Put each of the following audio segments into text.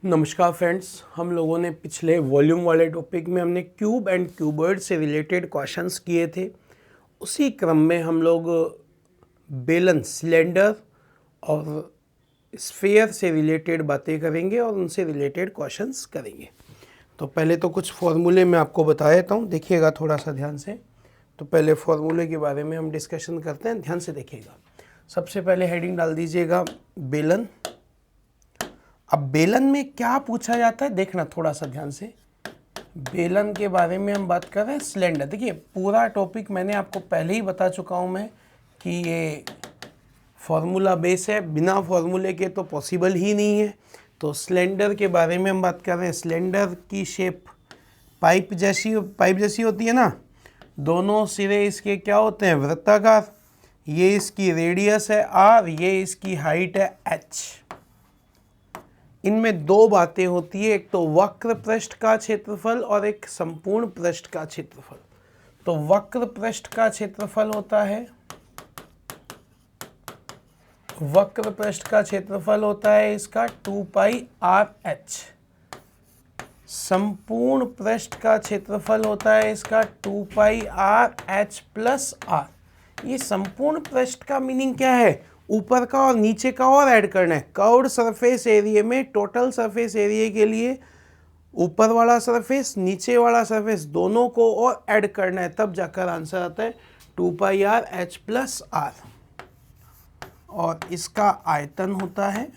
नमस्कार फ्रेंड्स, हम लोगों ने पिछले वॉल्यूम वाले टॉपिक में हमने क्यूब एंड क्यूबॉइड से रिलेटेड क्वेश्चंस किए थे। उसी क्रम में हम लोग बेलन, सिलेंडर और स्फीयर से रिलेटेड बातें करेंगे और उनसे रिलेटेड क्वेश्चंस करेंगे। तो पहले तो कुछ फॉर्मूले मैं आपको बता देता हूँ, देखिएगा थोड़ा सा ध्यान से। तो पहले फॉर्मूले के बारे में हम डिस्कशन करते हैं, ध्यान से देखिएगा। सबसे पहले हेडिंग डाल दीजिएगा बेलन। अब बेलन में क्या पूछा जाता है देखना थोड़ा सा ध्यान से। बेलन के बारे में हम बात कर रहे हैं, सिलेंडर। देखिए पूरा टॉपिक मैंने आपको पहले ही बता चुका हूं मैं कि ये फॉर्मूला बेस है, बिना फॉर्मूले के तो पॉसिबल ही नहीं है। तो सिलेंडर के बारे में हम बात कर रहे हैं। सिलेंडर की शेप पाइप जैसी होती है ना। दोनों सिरे इसके क्या होते हैं, वृत्ताकार। ये इसकी रेडियस है r, ये इसकी हाइट है h। इनमें दो बातें होती है, एक तो वक्र पृष्ठ का क्षेत्रफल और एक संपूर्ण पृष्ठ का क्षेत्रफल। तो वक्र पृष्ठ का क्षेत्रफल होता है, वक्र पृष्ठ का क्षेत्रफल होता है इसका 2πr/h। संपूर्ण पृष्ठ का क्षेत्रफल होता है इसका 2πr/h+r। ये संपूर्ण पृष्ठ का मीनिंग क्या है, ऊपर का और नीचे का और ऐड करना है। कर्व्ड सरफेस एरिया में टोटल सरफेस एरिया के लिए ऊपर वाला सरफेस, नीचे वाला सरफेस, दोनों को और ऐड करना है, तब जाकर आंसर आता है 2πr/h+r। और इसका आयतन होता है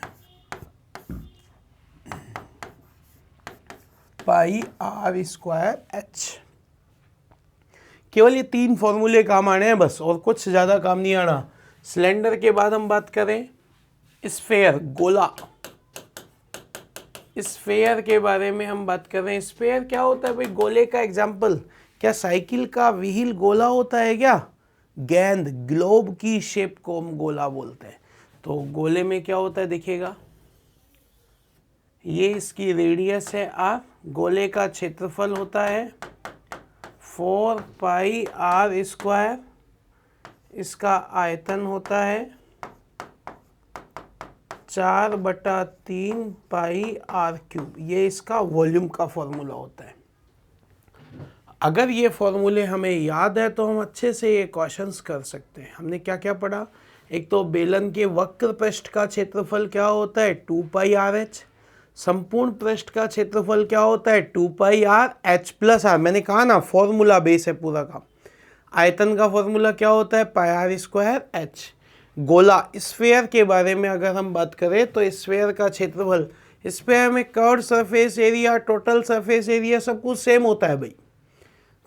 πr²h। केवल ये तीन फॉर्मूले काम आने हैं बस, और कुछ ज़्यादा काम नहीं आना। सिलेंडर के बाद हम बात करें स्फीयर, गोला। स्फीयर के बारे में हम बात कर रहे हैं। स्फीयर क्या होता है भाई, गोले का एग्जाम्पल। क्या साइकिल का व्हील गोला होता है क्या? गेंद, ग्लोब की शेप को हम गोला बोलते हैं। तो गोले में क्या होता है देखिएगा, ये इसकी रेडियस है r, गोले का क्षेत्रफल होता है 4πr², इसका आयतन होता है 4/3πr³। ये इसका वॉल्यूम का फॉर्मूला होता है। अगर ये फॉर्मूले हमें याद है तो हम अच्छे से ये क्वेश्चंस कर सकते हैं। हमने क्या क्या पढ़ा, एक तो बेलन के वक्र पृष्ठ का क्षेत्रफल क्या होता है 2πr/h। संपूर्ण पृष्ठ का क्षेत्रफल क्या होता है 2πr/h+r। मैंने कहा ना फॉर्मूला बेस है पूरा का। आयतन का फॉर्मूला क्या होता है πr²h। गोला, स्फीयर के बारे में अगर हम बात करें तो स्फीयर का क्षेत्रफल, स्फीयर में curved surface area, total surface area सब कुछ सेम होता है भाई।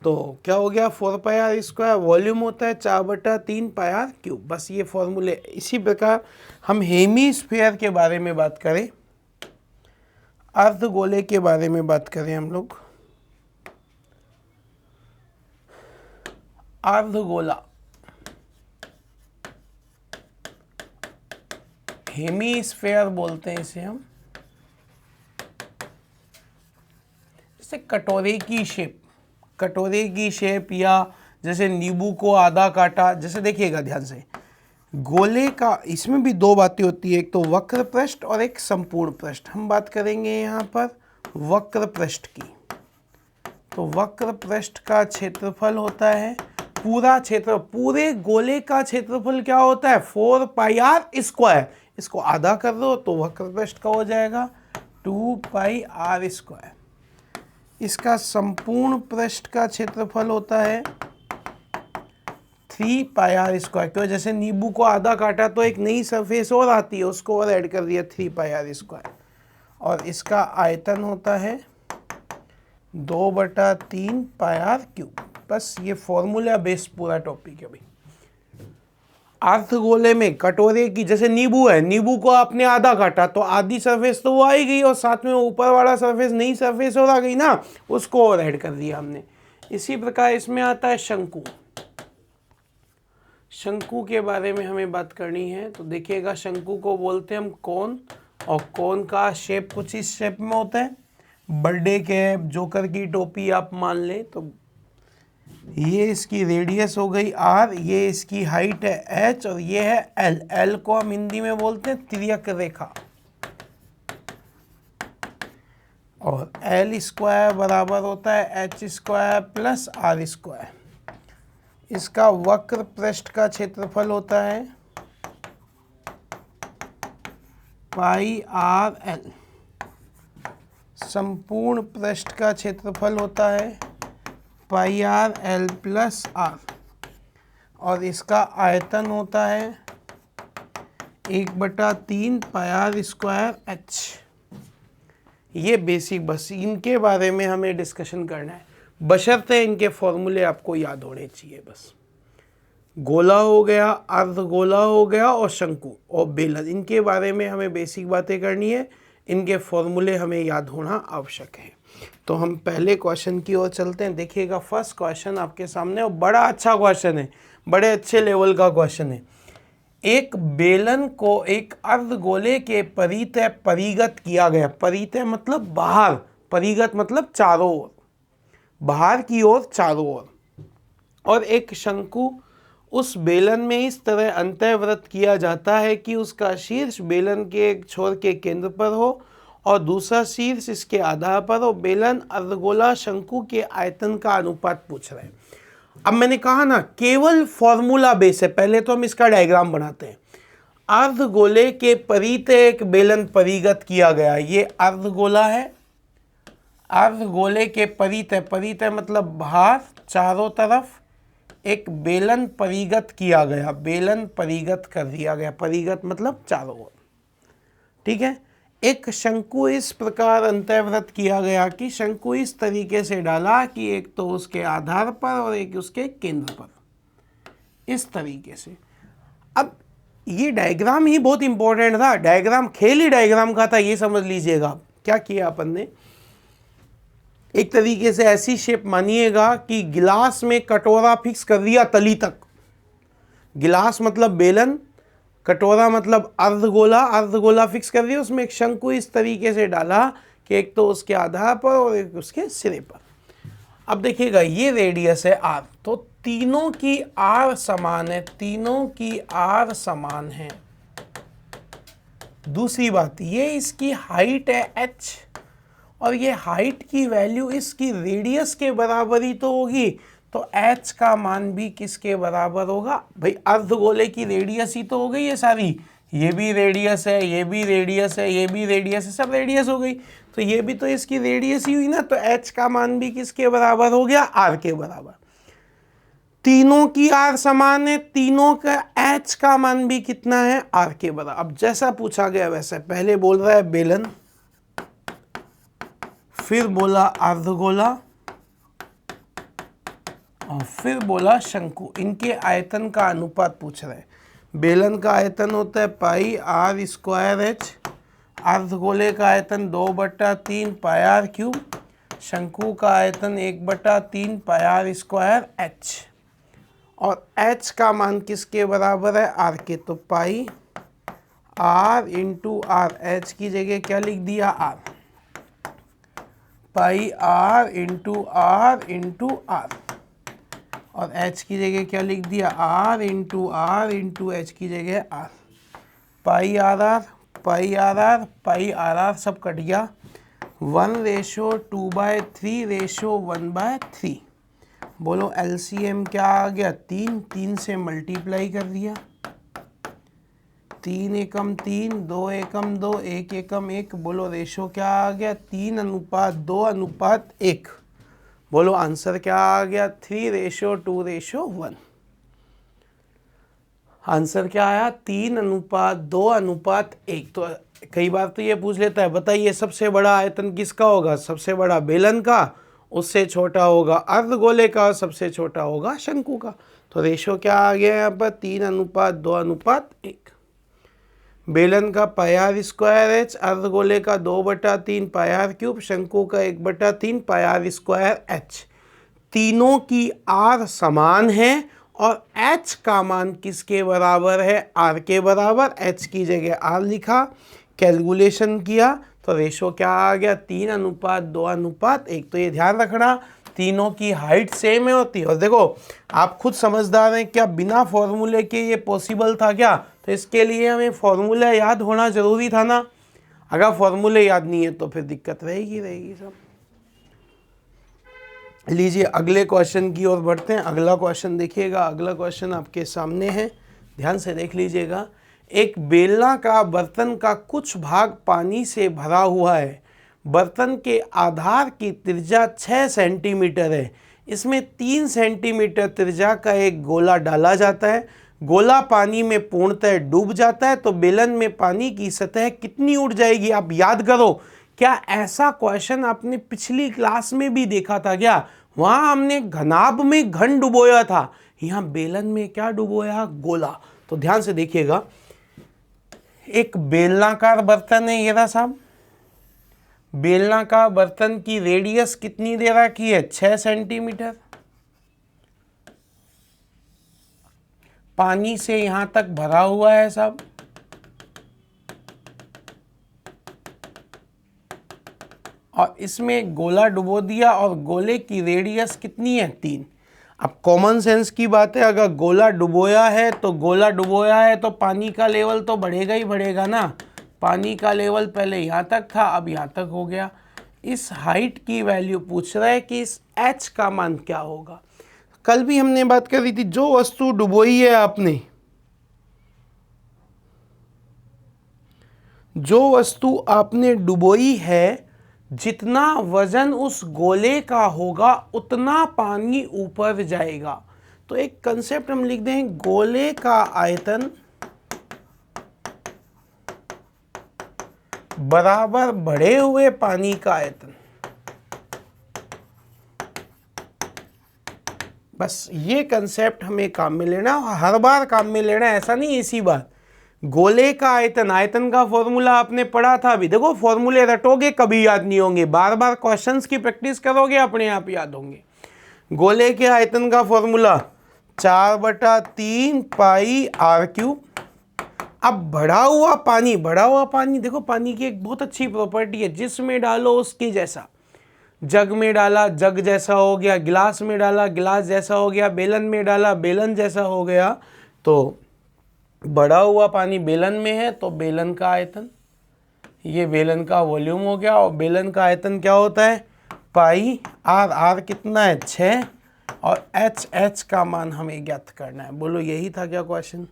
तो क्या हो गया 4πr², वॉल्यूम होता है 4/3πr³। बस ये फॉर्मूले। इसी प्रकार हम हेमी स्फीयर के बारे में बात करें, अर्धगोले के बारे में बात करें हम लोग। अर्धगोला, हेमीस्फीयर बोलते हैं इसे हम। जैसे कटोरे की शेप, कटोरे की शेप, या जैसे नींबू को आधा काटा। जैसे देखिएगा ध्यान से, गोले का इसमें भी दो बातें होती है, एक तो वक्र पृष्ठ और एक संपूर्ण पृष्ठ। हम बात करेंगे यहाँ पर वक्र पृष्ठ की। तो वक्र पृष्ठ का क्षेत्रफल होता है, पूरा क्षेत्र, पूरे गोले का क्षेत्रफल क्या होता है 4πr²। इसको आधा कर दो तो वक्र पृष्ठ का हो जाएगा 2πr²। इसका संपूर्ण पृष्ठ का क्षेत्रफल होता है 3πr²। क्यों, जैसे नींबू को आधा काटा तो एक नई सरफेस और आती है, उसको और ऐड कर दिया 3πr²। और इसका आयतन होता है 2/3πr³। बस ये फॉर्मूला बेस पूरा टॉपिक है भाई। अर्धगोले में कटोरे की, जैसे नींबू है, नींबू को आपने आधा काटा तो आधी सरफेस तो वो आई गई, और साथ में ऊपर वाला सरफेस, नई सरफेस और आ गई ना, उसको और ऐड कर दिया हमने। इसी प्रकार इसमें आता है शंकु। शंकु के बारे में हमें बात करनी है। तो देखिएगा, शंकु को बोलते हैं हम कोन, और कोन का शेप कुछ इस शेप में होता है। बर्थडे कैप, जोकर की टोपी आप मान लें। तो ये इसकी रेडियस हो गई r, ये इसकी हाइट है h, और ये है l। l को हम हिंदी में बोलते हैं तिर्यक रेखा। और एल स्क्वायर बराबर होता है H square plus R square. इसका वक्र पृष्ठ का क्षेत्रफल होता है पाई आर एल। संपूर्ण पृष्ठ का क्षेत्रफल होता है पाई आर एल प्लस आर। और इसका आयतन होता है 1/3 पाई आर स्क्वायर एच। ये बेसिक, बस इनके बारे में हमें डिस्कशन करना है, बशर्ते इनके फॉर्मूले आपको याद होने चाहिए। बस गोला हो गया, अर्धगोला हो गया और शंकु और बेलन, इनके बारे में हमें बेसिक बातें करनी है, इनके फॉर्मूले हमें याद होना आवश्यक है। तो हम पहले क्वेश्चन की ओर चलते हैं। देखिएगा फर्स्ट क्वेश्चन आपके सामने, और बड़ा अच्छा क्वेश्चन है, बड़े अच्छे लेवल का क्वेश्चन है। एक बेलन को एक अर्धगोले के परितः परिगत किया गया। परितः मतलब बाहर, परिगत मतलब चारों ओर, बाहर की ओर, चारों ओर। और एक शंकु उस बेलन में इस तरह अंतःव्रत किया जाता है कि उसका शीर्ष बेलन के एक छोर के केंद्र पर हो और दूसरा शीर्ष इसके आधार पर हो। बेलन अर्धगोला शंकु के आयतन का अनुपात पूछ रहे हैं। अब मैंने कहा ना, केवल फॉर्मूला बेस है। पहले तो हम इसका डायग्राम बनाते हैं। अर्धगोले के परितः एक बेलन परिगत किया गया, ये अर्धगोला है। अर्धगोले के परितः, परितः मतलब बाहर, चारों तरफ एक बेलन परिगत किया गया, बेलन परिगत कर दिया गया। परिगत मतलब चारों ओर, ठीक है। एक शंकु इस प्रकार अंतःव्रत किया गया कि शंकु इस तरीके से डाला कि एक तो उसके आधार पर और एक उसके केंद्र पर, इस तरीके से। अब ये डायग्राम ही बहुत इंपॉर्टेंट था, डायग्राम खेल ही डायग्राम का था, ये समझ लीजिएगा। क्या किया अपन ने, एक तरीके से ऐसी शेप मानिएगा कि गिलास में कटोरा फिक्स कर दिया तली तक। गिलास मतलब बेलन, कटोरा मतलब अर्धगोला, अर्धगोला फिक्स कर दिया, उसमें एक शंकु इस तरीके से डाला कि एक तो उसके आधार पर और एक उसके सिरे पर। अब देखिएगा ये रेडियस है आर, तो तीनों की आर समान है, तीनों की आर समान है। दूसरी बात, ये इसकी हाइट है एच, और ये हाइट की वैल्यू इसकी रेडियस के बराबर ही तो होगी, तो h का मान भी किसके बराबर होगा भाई, अर्धगोले की रेडियस ही तो हो गई है सारी। ये भी रेडियस है, ये भी रेडियस है, ये भी रेडियस है, सब रेडियस हो गई, तो ये भी तो इसकी रेडियस ही हुई ना। तो h का मान भी किसके बराबर हो गया, r के बराबर। तीनों की r समान है, तीनों का h का मान भी कितना है, r के बराबर। अब जैसा पूछा गया वैसा, पहले बोल रहा है बेलन, फिर बोला अर्धगोला और फिर बोला शंकु। इनके आयतन का अनुपात पूछ रहे हैं। बेलन का आयतन होता है पाई आर स्क्वायर एच, अर्धगोले का आयतन 2/3 पाई आर क्यूब, शंकु का आयतन 1/3 पाई आर स्क्वायर एच। और एच का मान किसके बराबर है, आर के, तो pi R into R, H की जगह क्या लिख दिया, R, pi R into R into R, और h की जगह क्या लिख दिया, r into R into H की जगह r। Pi R R, pi R R, pi R R सब कट गया। 1:2/3 रेशो 1/3। बोलो एलसीएम क्या आ गया, 3, 3 से मल्टीप्लाई कर दिया, 3 एकम 3, 2 एकम 2, 1 एकम 1। बोलो रेशो क्या आ गया, 3:2:1। बोलो आंसर क्या आ गया, 3:2:1। आंसर क्या आया, 3:2:1। तो कई बार तो ये पूछ लेता है, बताइए सबसे बड़ा आयतन किसका होगा, सबसे बड़ा बेलन का, उससे छोटा होगा अर्धगोले का, सबसे छोटा होगा शंकु का। तो रेशो क्या आ गया यहाँ पर, 3:2:1। बेलन का पाई आर स्क्वायर एच, अर्धगोले का 2/3 पाई आर क्यूब, शंकु का 1/3 पाई आर स्क्वायर एच। तीनों की आर समान है और एच का मान किसके बराबर है, आर के बराबर। एच की जगह आर लिखा, कैलकुलेशन किया, तो रेशो क्या आ गया, 3:2:1। तो ये ध्यान रखना, तीनों की हाइट सेम है होती है। और देखो आप खुद समझदार हैं, क्या बिना फॉर्मूले के ये पॉसिबल था क्या, तो इसके लिए हमें फॉर्मूला याद होना जरूरी था ना। अगर फॉर्मूले याद नहीं है तो फिर दिक्कत रहेगी सब। लीजिए अगले क्वेश्चन की ओर बढ़ते हैं। अगला क्वेश्चन देखिएगा, अगला क्वेश्चन आपके सामने है, ध्यान से देख लीजिएगा। एक बेलनाकार बर्तन का कुछ भाग पानी से भरा हुआ है। बर्तन के आधार की त्रिज्या 6 सेंटीमीटर है। इसमें 3 सेंटीमीटर त्रिज्या का एक गोला डाला जाता है। गोला पानी में पूर्णतः डूब जाता है तो बेलन में पानी की सतह कितनी उठ जाएगी? आप याद करो, क्या ऐसा क्वेश्चन आपने पिछली क्लास में भी देखा था क्या? वहां हमने घनाभ में घन डुबोया था, यहां बेलन में क्या डुबोया? गोला। तो ध्यान से देखिएगा, एक बेलनाकार बर्तन है ये रहा साहब। बेलनाकार बर्तन की रेडियस कितनी दे रखी है? 6 सेंटीमीटर। पानी से यहां तक भरा हुआ है साहब। और इसमें गोला डुबो दिया और गोले की रेडियस कितनी है? 3। अब कॉमन सेंस की बात है, अगर गोला डुबोया है तो पानी का लेवल तो बढ़ेगा ही बढ़ेगा ना। पानी का लेवल पहले यहाँ तक था, अब यहाँ तक हो गया। इस हाइट की वैल्यू पूछ रहा है कि इस h का मान क्या होगा। कल भी हमने बात करी थी, जो वस्तु डुबोई है आपने, जो वस्तु आपने डुबोई है, जितना वजन उस गोले का होगा उतना पानी ऊपर जाएगा। तो एक कंसेप्ट हम लिख दें, गोले का आयतन बराबर बढ़े हुए पानी का आयतन। बस ये कंसेप्ट हमें काम में लेना, हर बार काम में लेना, ऐसा नहीं इसी बार। गोले का आयतन, आयतन का फॉर्मूला आपने पढ़ा था अभी। देखो फॉर्मूले रटोगे कभी याद नहीं होंगे, बार बार क्वेश्चंस की प्रैक्टिस करोगे अपने आप याद होंगे। गोले के आयतन का फॉर्मूला 4/3 पाई r³। अब बढ़ा हुआ पानी, देखो पानी की एक बहुत अच्छी प्रॉपर्टी है, जिसमें डालो उसके जैसा। जग में डाला जग जैसा हो गया, गिलास में डाला गिलास जैसा हो गया, बेलन में डाला बेलन जैसा हो गया। तो बढ़ा हुआ पानी बेलन में है तो बेलन का आयतन, ये बेलन का वॉल्यूम हो गया। और बेलन का आयतन क्या होता है? पाई r। r कितना है? 6। और h का मान हमें ज्ञात करना है। बोलो यही था क्या क्वेश्चन?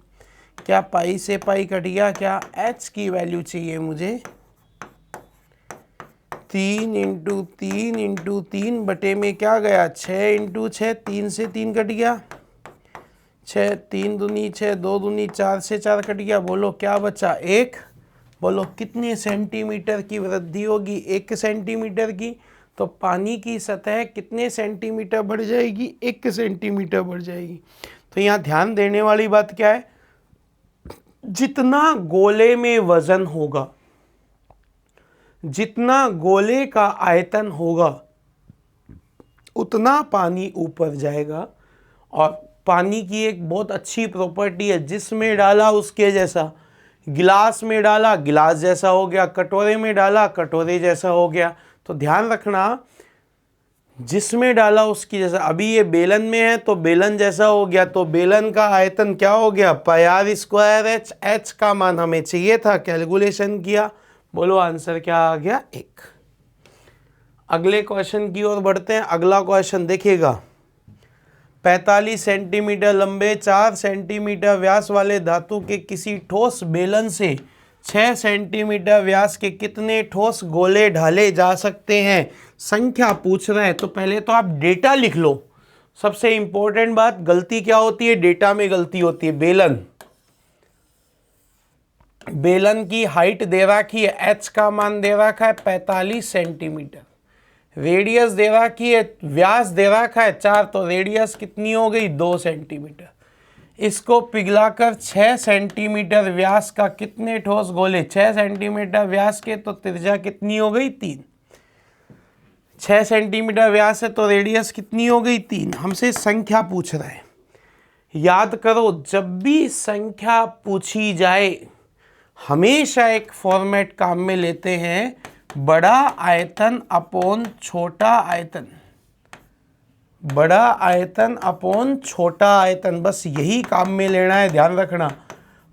क्या पाई से पाई कट गया? क्या h की वैल्यू चाहिए मुझे? 3 × 3 × 3 बटे में क्या गया? 6 × 6, 3 से 3 कट गया, 6, 3 दूनी 6, 2 दूनी 4 से 4 कट गया। बोलो क्या बचा? 1। बोलो कितने सेंटीमीटर की वृद्धि होगी? 1 सेंटीमीटर की। तो पानी की सतह कितने सेंटीमीटर बढ़ जाएगी? 1 सेंटीमीटर बढ़ जाएगी। तो यहाँ ध्यान देने वाली बात क्या है? जितना गोले में वजन होगा, जितना गोले का आयतन होगा, उतना पानी ऊपर जाएगा। और पानी की एक बहुत अच्छी प्रॉपर्टी है, जिसमें डाला उसके जैसा। गिलास में डाला गिलास जैसा हो गया, कटोरे में डाला कटोरे जैसा हो गया। तो ध्यान रखना, जिसमें डाला उसकी जैसा। अभी ये बेलन में है तो बेलन जैसा हो गया, तो बेलन का आयतन क्या हो गया? πr²h। h का मान हमें चाहिए था, कैलकुलेशन किया। बोलो आंसर क्या आ गया? 1। अगले क्वेश्चन की ओर बढ़ते हैं। अगला क्वेश्चन देखिएगा, 45 सेंटीमीटर लंबे 4 सेंटीमीटर व्यास वाले धातु के किसी ठोस बेलन से 6 सेंटीमीटर व्यास के कितने ठोस गोले ढाले जा सकते हैं? संख्या पूछ रहा है। तो पहले तो आप डेटा लिख लो। सबसे इंपॉर्टेंट बात, गलती क्या होती है? डेटा में गलती होती है। बेलन की हाइट दे रखी है, h का मान दे रखा है 45 सेंटीमीटर, रेडियस दे रखी है, व्यास दे रखा है 4, तो रेडियस कितनी हो गई? 2 सेंटीमीटर। इसको पिघलाकर 6 सेंटीमीटर व्यास का कितने ठोस गोले? 6 सेंटीमीटर व्यास के, तो त्रिज्या कितनी हो गई? 3। 6 सेंटीमीटर व्यास है तो रेडियस कितनी हो गई? 3। हमसे संख्या पूछ रहा है। याद करो, जब भी संख्या पूछी जाए हमेशा एक फॉर्मेट काम में लेते हैं, बड़ा आयतन अपॉन छोटा आयतन, बड़ा आयतन अपॉन छोटा आयतन। बस यही काम में लेना है, ध्यान रखना।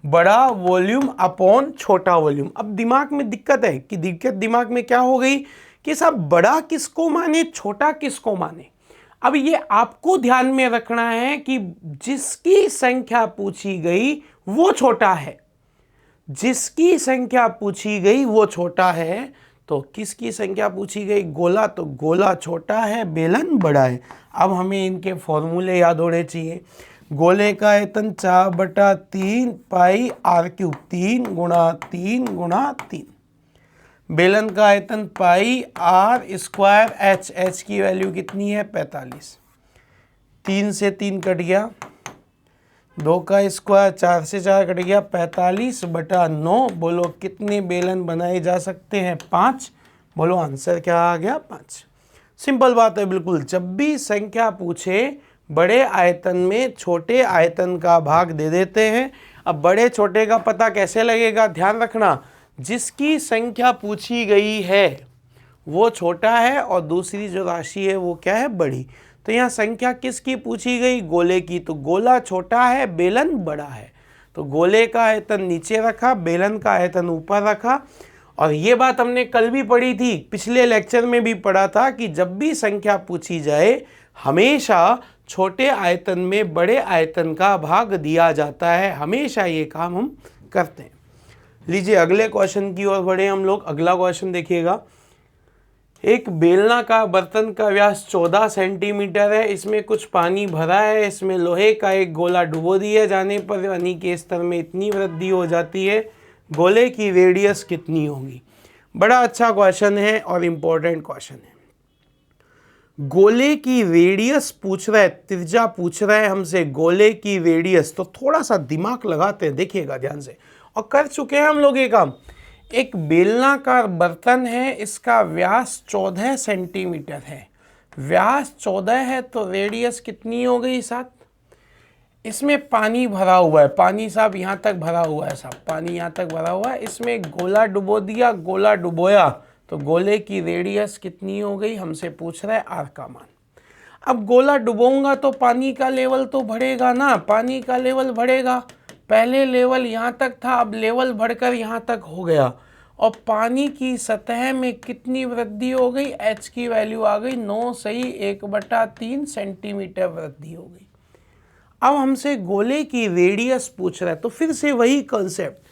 बड़ा वॉल्यूम अपॉन छोटा वॉल्यूम। अब दिमाग में दिक्कत है कि दिमाग में क्या हो गई कि साहब बड़ा किसको माने छोटा किसको माने। अब ये आपको ध्यान में रखना है कि जिसकी संख्या पूछी गई वो छोटा है, जिसकी संख्या पूछी गई वो छोटा है। तो किसकी संख्या पूछी गई? गोला, तो गोला छोटा है, बेलन बड़ा है। अब हमें इनके फॉर्मूले याद होने चाहिए। गोले का आयतन 4/3 पाई आर क्यूब, 3 गुणा 3 गुणा 3। बेलन का आयतन पाई आर स्क्वायर एच, एच की वैल्यू कितनी है? 45। 3 से 3 कट गया, 2 का स्क्वायर 4 से 4 कट गया, 45/9। बोलो कितने बेलन बनाए जा सकते हैं? 5। बोलो आंसर क्या आ गया? 5। सिंपल बात है बिल्कुल। जब भी संख्या पूछे बड़े आयतन में छोटे आयतन का भाग दे देते हैं। अब बड़े छोटे का पता कैसे लगेगा? ध्यान रखना, जिसकी संख्या पूछी गई है वो छोटा है और दूसरी जो राशि है वो क्या है? बड़ी। तो यहाँ संख्या किसकी पूछी गई? गोले की। तो गोला छोटा है, बेलन बड़ा है। तो गोले का आयतन नीचे रखा, बेलन का आयतन ऊपर रखा। और ये बात हमने कल भी पढ़ी थी, पिछले लेक्चर में भी पढ़ा था कि जब भी संख्या पूछी जाए हमेशा छोटे आयतन में बड़े आयतन का भाग दिया जाता है। हमेशा ये काम हम करते हैं। लीजिए अगले क्वेश्चन की ओर बढ़े हम लोग। अगला क्वेश्चन देखिएगा। एक बेलना का बर्तन का व्यास 14 सेंटीमीटर है, इसमें कुछ पानी भरा है, इसमें लोहे का एक गोला डुबो दिए जाने पर पानी के स्तर में इतनी वृद्धि हो जाती है, गोले की रेडियस कितनी होगी? बड़ा अच्छा क्वेश्चन है और इम्पोर्टेंट क्वेश्चन है। गोले की रेडियस पूछ रहा है, त्रिज्या पूछ रहा है हमसे, गोले की रेडियस। तो थोड़ा सा दिमाग लगाते हैं, देखिएगा ध्यान से। और कर चुके हैं हम लोग ये काम। एक बेलनाकार बर्तन है, इसका व्यास 14 सेंटीमीटर है। व्यास 14 है तो रेडियस कितनी हो गई? 7। इसमें पानी भरा हुआ है, पानी साहब यहाँ तक भरा हुआ है, साहब पानी यहाँ तक भरा हुआ है। इसमें गोला डुबो दिया, गोला डुबोया, तो गोले की रेडियस कितनी हो गई? हमसे पूछ रहा है आर का मान। अब गोला डुबोऊंगा तो पानी का लेवल तो बढ़ेगा ना, पानी का लेवल बढ़ेगा। पहले लेवल यहाँ तक था, अब लेवल बढ़कर यहाँ तक हो गया। और पानी की सतह में कितनी वृद्धि हो गई? एच की वैल्यू आ गई 9 सही 1/3 सेंटीमीटर वृद्धि हो गई। अब हमसे गोले की रेडियस पूछ रहा है, तो फिर से वही कॉन्सेप्ट,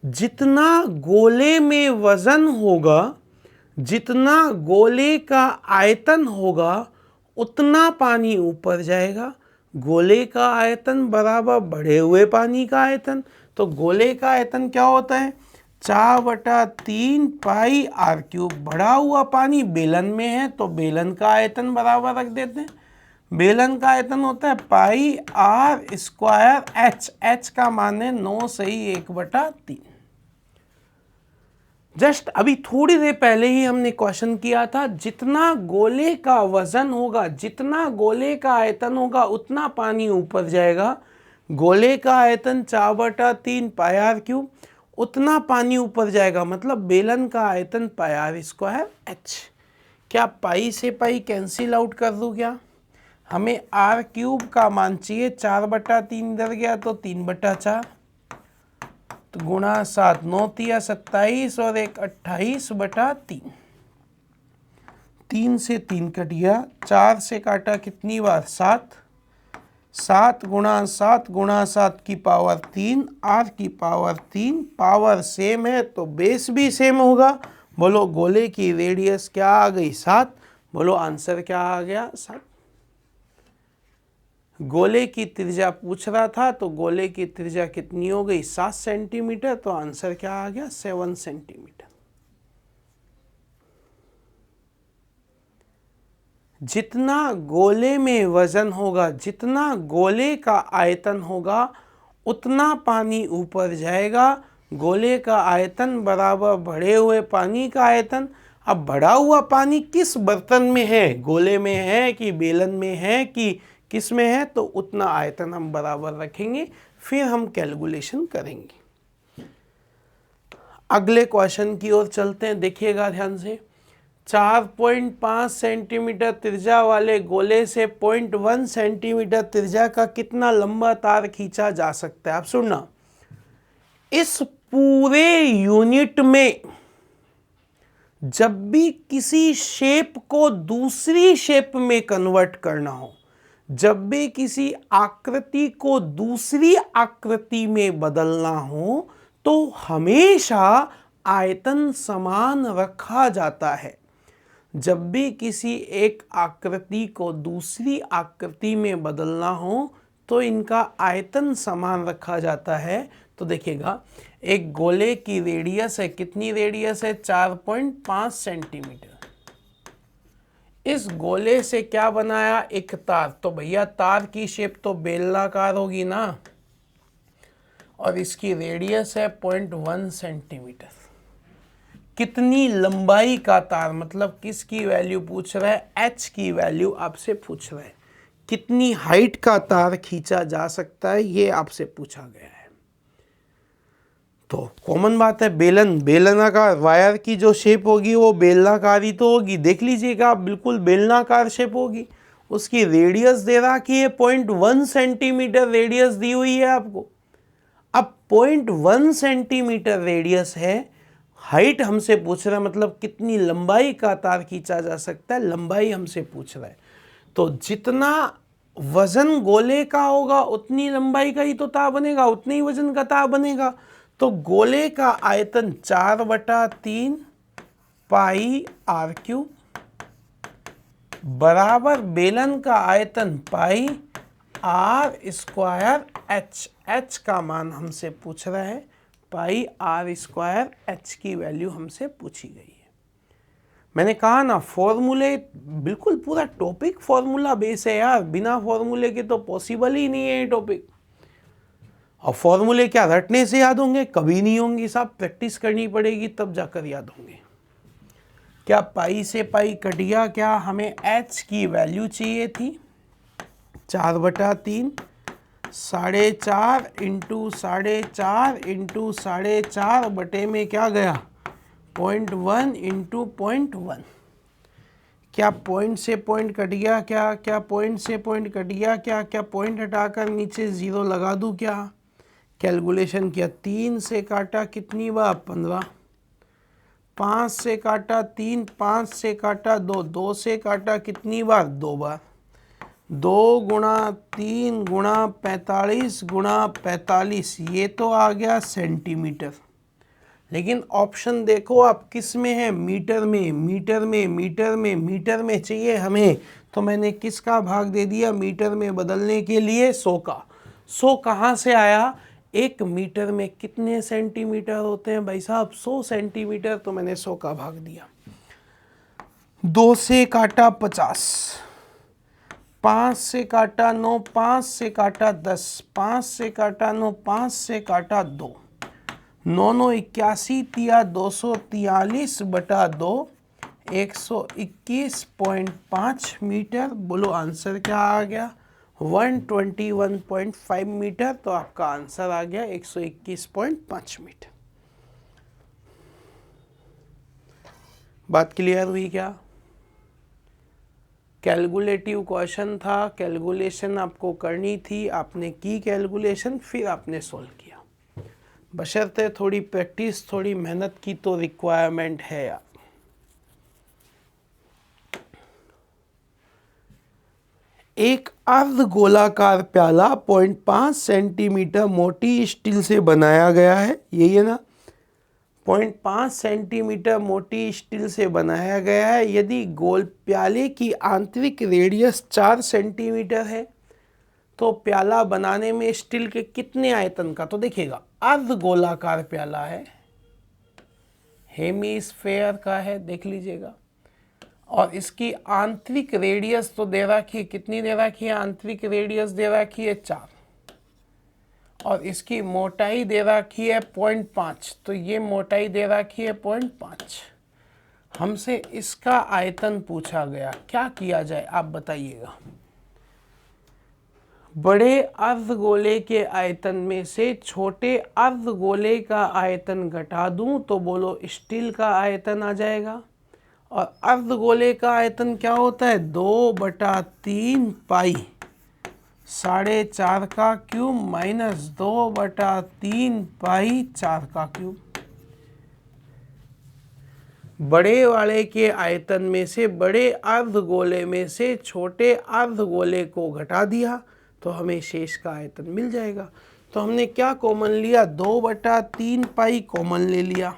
जितना गोले में वजन होगा, जितना गोले का आयतन होगा, उतना पानी ऊपर जाएगा। गोले का आयतन बराबर बढ़े हुए पानी का आयतन। तो गोले का आयतन क्या होता है? 4/3 पाई आर क्यूब। बढ़ा हुआ पानी बेलन में है तो बेलन का आयतन बराबर रख देते हैं। बेलन का आयतन होता है पाई आर स्क्वायर एच। एच का मान है 9 सही 1/3। जस्ट अभी थोड़ी देर पहले ही हमने क्वेश्चन किया था, जितना गोले का वजन होगा, जितना गोले का आयतन होगा, उतना पानी ऊपर जाएगा। गोले का आयतन 4/3 पाई आर क्यूब, उतना पानी ऊपर जाएगा। मतलब बेलन का आयतन पाई आर स्क्वायर एच। क्या पाई से पाई कैंसिल आउट कर दूं क्या? हमें आर क्यूब का मान चाहिए, 4/3 इधर गया तो 3/4, तो गुणा 7, 9 तिया 27 और 1 28/3। 3 से 3 कट गया, 4 से काटा कितनी बार? 7। 7 गुणा 7 गुणा 7 की पावर 3, आर की पावर 3। पावर सेम है तो बेस भी सेम होगा। बोलो गोले की रेडियस क्या आ गई? 7। बोलो आंसर क्या आ गया? 7। गोले की त्रिज्या पूछ रहा था तो गोले की त्रिज्या कितनी हो गई? 7 सेंटीमीटर। तो आंसर क्या आ गया? 7 सेंटीमीटर। जितना गोले में वजन होगा, जितना गोले का आयतन होगा, उतना पानी ऊपर जाएगा। गोले का आयतन बराबर बढ़े हुए पानी का आयतन। अब बढ़ा हुआ पानी किस बर्तन में है? गोले में है कि बेलन में है कि किस में है? तो उतना आयतन हम बराबर रखेंगे, फिर हम कैलकुलेशन करेंगे। अगले क्वेश्चन की ओर चलते हैं, देखिएगा ध्यान से। 4.5 सेंटीमीटर त्रिज्या वाले गोले से 0.1 सेंटीमीटर त्रिज्या का कितना लंबा तार खींचा जा सकता है? आप सुनना, इस पूरे यूनिट में जब भी किसी शेप को दूसरी शेप में कन्वर्ट करना हो, जब भी किसी आकृति को दूसरी आकृति में बदलना हो, तो हमेशा आयतन समान रखा जाता है। जब भी किसी एक आकृति को दूसरी आकृति में बदलना हो तो इनका आयतन समान रखा जाता है। तो देखिएगा, एक गोले की रेडियस है, कितनी रेडियस है? 4.5 सेंटीमीटर। इस गोले से क्या बनाया? एक तार। तो भैया तार की शेप तो बेलनाकार होगी ना, और इसकी रेडियस है 0.1 सेंटीमीटर। कितनी लंबाई का तार, मतलब किसकी वैल्यू पूछ रहा है? एच की वैल्यू आपसे पूछ रहा है। कितनी हाइट का तार खींचा जा सकता है, ये आपसे पूछा गया है। तो कॉमन बात है, बेलनाकार वायर की जो शेप होगी वो बेलनाकार ही तो होगी। देख लीजिएगा, बिल्कुल बेलनाकार शेप होगी। उसकी रेडियस दे रखी है 0.1 सेंटीमीटर रेडियस दी हुई है आपको। अब 0.1 सेंटीमीटर रेडियस है, हाइट हमसे पूछ रहा है, मतलब कितनी लंबाई का तार खींचा जा सकता है, लंबाई हमसे पूछ रहा है। तो जितना वजन गोले का होगा उतनी लंबाई का ही तो तार बनेगा, उतने ही वजन का तार बनेगा। तो गोले का आयतन 4/3 पाई आर क्यूब बराबर बेलन का आयतन पाई आर स्क्वायर एच। एच का मान हमसे पूछ रहा है, पाई आर स्क्वायर एच की वैल्यू हमसे पूछी गई है। मैंने कहा ना, फॉर्मूले बिल्कुल पूरा टॉपिक फॉर्मूला बेस है यार, बिना फॉर्मूले के तो पॉसिबल ही नहीं है ये टॉपिक। और फॉर्मूले क्या रटने से याद होंगे? कभी नहीं होंगे साहब, प्रैक्टिस करनी पड़ेगी तब जाकर याद होंगे। क्या पाई से पाई कट गया? क्या हमें एच की वैल्यू चाहिए थी? 4/3 4.5 इंटू 4.5 इंटू 4.5 बटे में क्या गया? 0.1 इंटू 0.1। क्या पॉइंट से पॉइंट कट गया? क्या पॉइंट से पॉइंट कट गया? क्या पॉइंट हटाकर नीचे 0 लगा दूं क्या? कैलकुलेशन किया, 3 से काटा कितनी बार? 15। 5 से काटा 3, 5 से काटा 2, 2 से काटा कितनी बार? 2 बार। 2 गुणा 3 गुणा 45 गुणा 45, ये तो आ गया सेंटीमीटर। लेकिन ऑप्शन देखो आप किस में है? मीटर में। मीटर में, मीटर में, मीटर में चाहिए हमें, तो मैंने किसका भाग दे दिया मीटर में बदलने के लिए? 100 का। 100 कहाँ से आया? 1 मीटर में कितने सेंटीमीटर होते हैं भाई साहब? 100 सेंटीमीटर, तो मैंने 100 का भाग दिया। 2 से काटा 50, 5 से काटा 9, 5 से काटा 10, 5 से काटा 9, 5 से काटा 2, 9 9 81 तिया 243/2, 121.5 मीटर। बोलो आंसर क्या आ गया? 121.5 मीटर। तो आपका आंसर आ गया 121.5 मीटर। बात क्लियर हुई क्या? कैलकुलेटिव क्वेश्चन था, कैलकुलेशन आपको करनी थी, आपने की कैलकुलेशन, फिर आपने सॉल्व किया। बशर्ते थोड़ी प्रैक्टिस, थोड़ी मेहनत की तो रिक्वायरमेंट है यार। एक अर्ध गोलाकार प्याला 0.5 सेंटीमीटर मोटी स्टील से बनाया गया है, यही है ना? 0.5 सेंटीमीटर मोटी स्टील से बनाया गया है। यदि गोल प्याले की आंतरिक रेडियस 4 सेंटीमीटर है तो प्याला बनाने में स्टील के कितने आयतन का? तो देखिएगा, अर्ध गोलाकार प्याला है, हेमीस्फेयर का है, देख लीजिएगा, और इसकी आंतरिक रेडियस तो दे रखी है, कितनी दे रखी है? आंतरिक रेडियस दे रखी है 4, और इसकी मोटाई दे रखी है 0.5, तो ये मोटाई दे रखी है 0.5। हमसे इसका आयतन पूछा गया, क्या किया जाए आप बताइएगा? बड़े अर्धगोले के आयतन में से छोटे अर्धगोले का आयतन घटा दूं तो बोलो स्टील का आयतन आ जाएगा। और अर्धगोले का आयतन क्या होता है? 2/3 पाई 4.5 का क्यूब माइनस 2/3 पाई 4 का क्यूब। बड़े वाले के आयतन में से बड़े अर्धगोले में से छोटे अर्धगोले को घटा दिया तो हमें शेष का आयतन मिल जाएगा। तो हमने क्या कॉमन लिया, 2/3 पाई कॉमन ले लिया।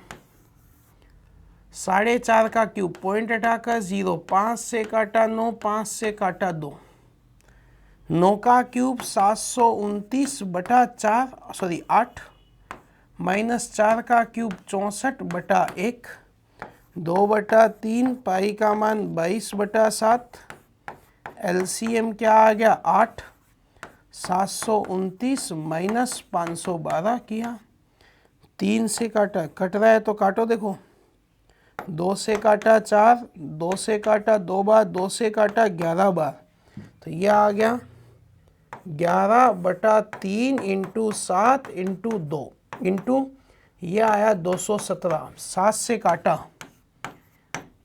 4.5 का क्यूब पॉइंट हटाकर 0, 5 से काटा 9, 5 से काटा 2, 9 का क्यूब 8 माइनस 4 का क्यूब 64/1, 2/3 पाई का मान 22/7, एलसीएम क्या आ गया 8, 729 माइनस 512 किया। 3 से काटा, कट रहा है तो काटो, देखो 2 से काटा 4, 2 से काटा 2 बार, 2 से काटा 11 बार, तो यह आ गया 11/3 इंटू 7 इंटू 2 इंटू यह आया 217। 7 से काटा